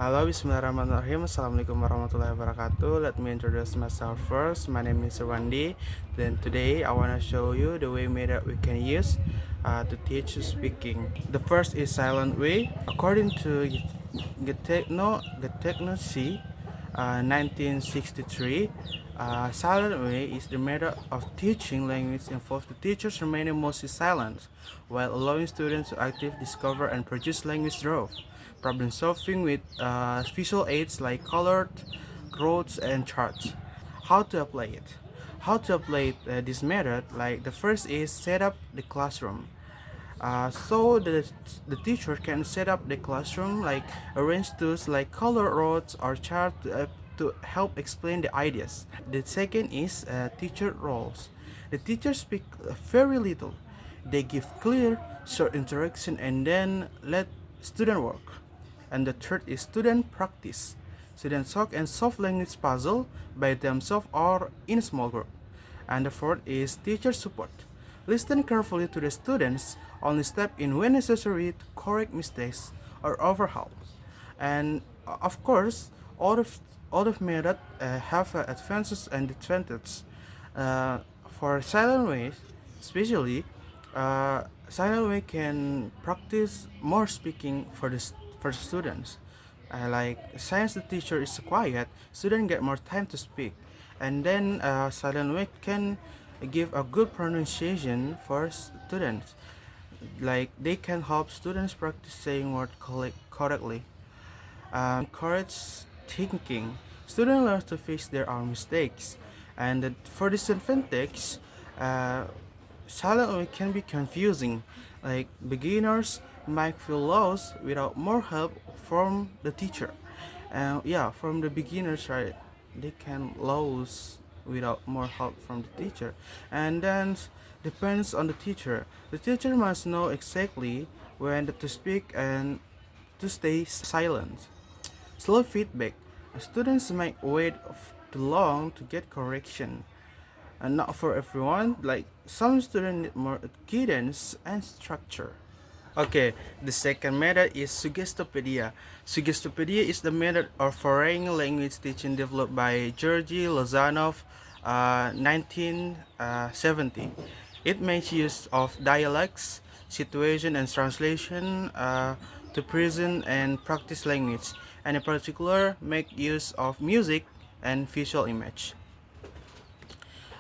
Halo, bismillahirrahmanirrahim. Assalamualaikum warahmatullahi wabarakatuh. Let me introduce myself first. My name is Irwandi. Then today I want to show you the way method we can use to teach speaking. The first is silent way. According to Getechnology 1963, silent way is the method of teaching language involves the teachers remaining mostly silent while allowing students to actively discover and produce language growth problem solving with visual aids like colored roads and charts. How to apply it? How to apply this method? Like the first is set up the classroom. So the teacher can set up the classroom like arrange tools like color roads or chart to help explain the ideas. The second is teacher roles. The teachers speak very little. They give clear, short interaction and then let student work. And the third is student practice. Students talk and solve language puzzle by themselves or in a small group. And the fourth is teacher support. Listen carefully to the students, only step in when necessary to correct mistakes or overhelp. And of course, all of method have advantages and disadvantages. Uh, for silent ways, especially, silent way can practice more speaking for the students. Like since the teacher is quiet, students get more time to speak, and then silent way can give a good pronunciation for students. Like they can help students practice saying words correctly. Encourage thinking. Students learn to fix their own mistakes, and for disadvantage, uh, silent way can be confusing. Like beginners might feel lost without more help from the teacher. Yeah, from the beginners, right? They can lose without more help from the teacher, and then depends on the teacher. The teacher must know exactly when to speak and to stay silent. Slow feedback. Students might wait too long to get correction. And not for everyone, like some students need more guidance and structure. Okay, the second method is Suggestopedia. Suggestopedia is the method of foreign language teaching developed by Georgi Lozanov 1970. It makes use of dialects, situation, and translation to present and practice language, and in particular, make use of music and visual image.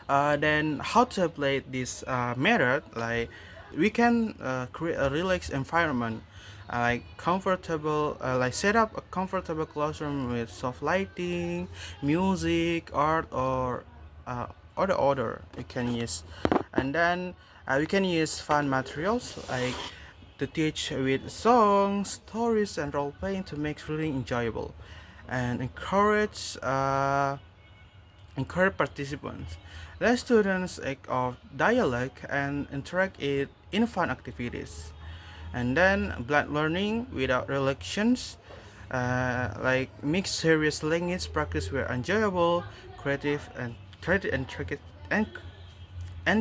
Then how to apply this method? Like we can create a relaxed environment, like comfortable, like set up a comfortable classroom with soft lighting, music, art, or the other you can use, and then we can use fun materials like to teach with songs, stories, and role playing to make reading enjoyable, and encourage participants. Let students act of dialogue and interact in fun activities. And then blend learning without restrictions, like mix serious language practice where enjoyable, creative and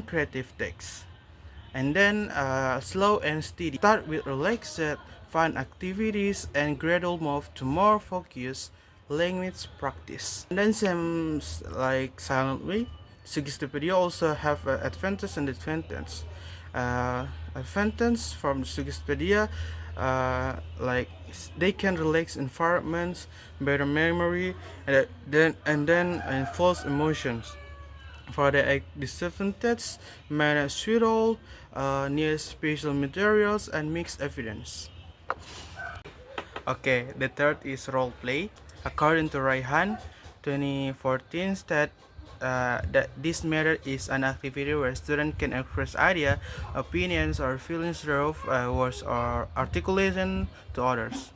creative text. And then slow and steady. Start with relaxed, fun activities and gradual move to more focused language practice. And then some like silent way. Suggestopedia also have advantage and disadvantage. Advantage from Suggestopedia, like they can relax environments, better memory, and then enforce emotions. For the disadvantage, manage suitable, need special materials, and mixed evidence. Okay, the third is role play. According to Raihan, 2014 stat that this method is an activity where students can express idea, opinions, or feelings through words or articulation to others.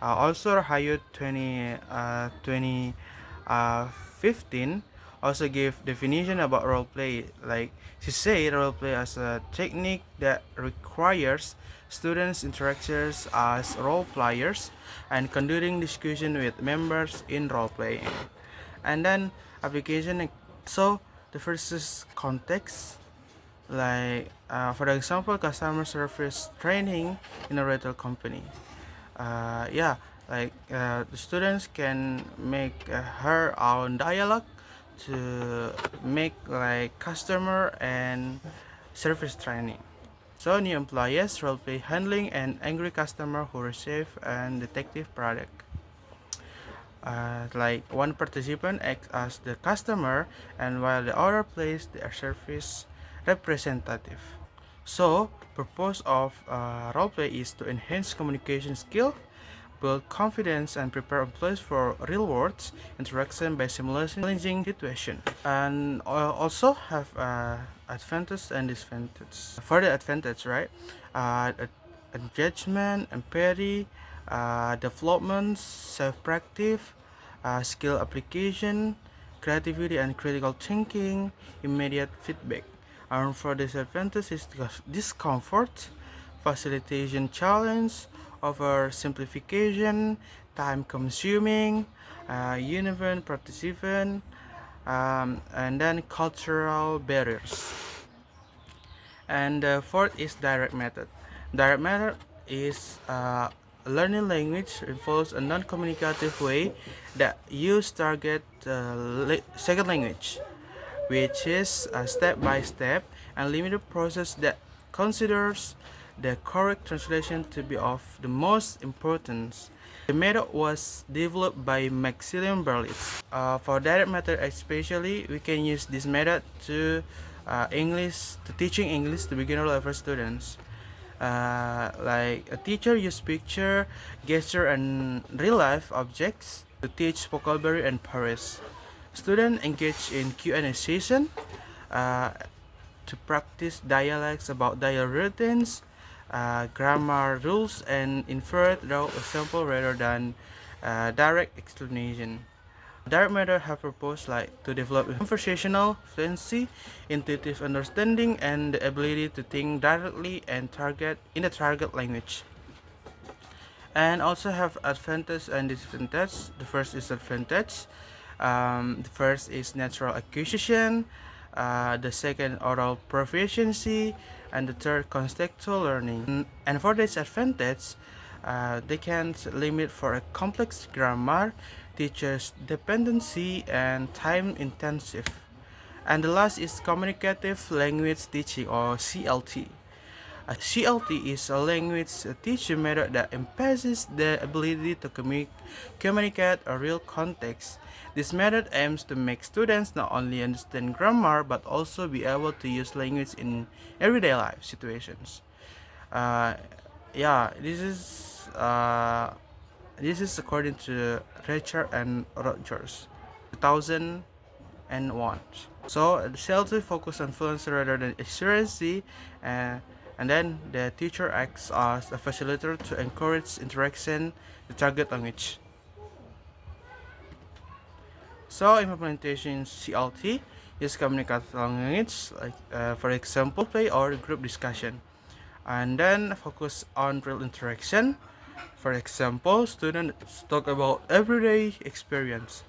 Also, Hayut 2015 also gave definition about role play. Like she said, role play as a technique that requires students interactions as role players and conducting discussion with members in role playing. And then application. So the first is context. Like for example, customer service training in a retail company. Yeah, The students can make her own dialogue to make like customer and service training. So new employees roleplay handling an angry customer who receive an detective product. Like one participant acts as the customer, and while the other plays the service representative. So, purpose of roleplay is to enhance communication skill, build confidence, and prepare employees for real-world interaction by simulating challenging situation. And also have advantage and disadvantage. For the advantage, right? Engagement, empathy, development, self-practice, skill application, creativity and critical thinking, immediate feedback. And for disadvantage is discomfort, facilitation challenge, oversimplification, time consuming, uneven participant, and then cultural barriers. And the fourth is direct method. Direct method is learning language involves a non-communicative way that use target second language, which is a step-by-step and limited process that considers the correct translation to be of the most importance. The method was developed by Maximilian Berlitz. For direct method especially, we can use this method to teaching English to beginner level students. Like a teacher use picture, gesture, and real life objects to teach vocabulary and phrase. Students engage in Q&A session uh, to practice dialects about dial routines, grammar rules, and infer raw example rather than direct explanation. Direct method have proposed like to develop conversational fluency, intuitive understanding, and the ability to think directly and target in the target language. And also have advantage and disadvantage. The first is advantage. The first is natural acquisition. The second oral proficiency, and the third contextual learning. And for disadvantage, they can limit for a complex grammar, teachers dependency, and time intensive. And the last is communicative language teaching or CLT. A CLT is a language teaching method that emphasizes the ability to communicate a real context. This method aims to make students not only understand grammar but also be able to use language in everyday life situations. Uh, yeah, this is according to Richard and Rogers, 2001. So the CLT focus on fluency rather than accuracy, and then the teacher acts as a facilitator to encourage interaction the target language. So implementation CLT is communicative language, like for example play or group discussion, and then focus on real interaction. For example, students talk about everyday experience.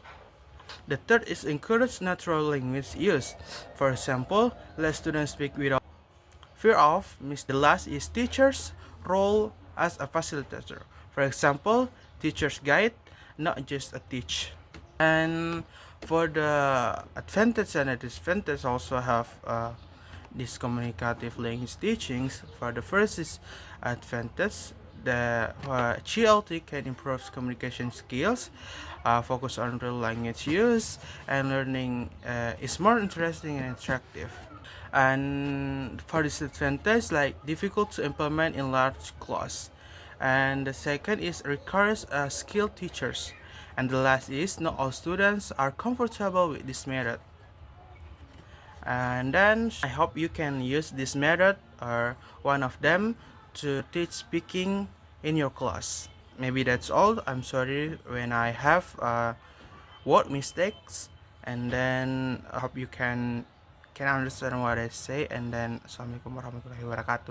The third is encourage natural language use. For example, let students speak without fear of mistake. The last is teacher's role as a facilitator. For example, teacher's guide, not just a teach. And for the advantage and disadvantage also have these communicative language teachings. For the first is advantage. The GLT can improve communication skills, focus on real language use, and learning is more interesting and attractive. And for disadvantage, like difficult to implement in large class. And the second is requires skilled teachers. And the last is not all students are comfortable with this method. And then I hope you can use this method or one of them to teach speaking in your class. Maybe that's all. I'm sorry when I have word mistakes, and then I hope you can understand what I say. And then assalamualaikum warahmatullahi wabarakatuh.